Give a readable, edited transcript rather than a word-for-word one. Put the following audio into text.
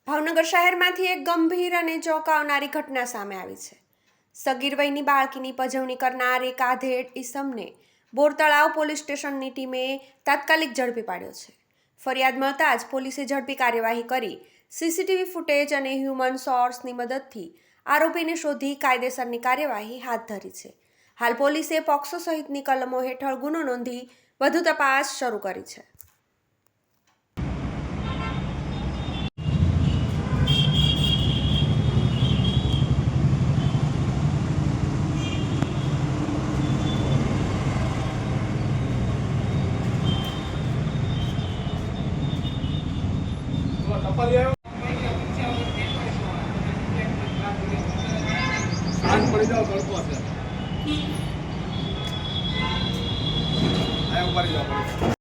ભાવનગર શહેરમાંથી એક ગંભીર અને ચોંકાવનારી ઘટના સામે આવી છે। સગીર વયની બાળકીની પજવણી કરનાર એક આધેડ ઈસમને બોરતળાવ પોલીસ સ્ટેશનની ટીમે તાત્કાલિક ઝડપી પાડ્યો છે। ફરિયાદ મળતા જ પોલીસે ઝડપી કાર્યવાહી કરી સીસીટીવી ફૂટેજ અને હ્યુમન સોર્સની મદદથી આરોપીને શોધી કાયદેસરની કાર્યવાહી હાથ ધરી છે। હાલ પોલીસે પોક્સો સહિતની કલમો હેઠળ ગુનો નોંધી વધુ તપાસ શરૂ કરી છે। પડી જાઓ તડકો છે.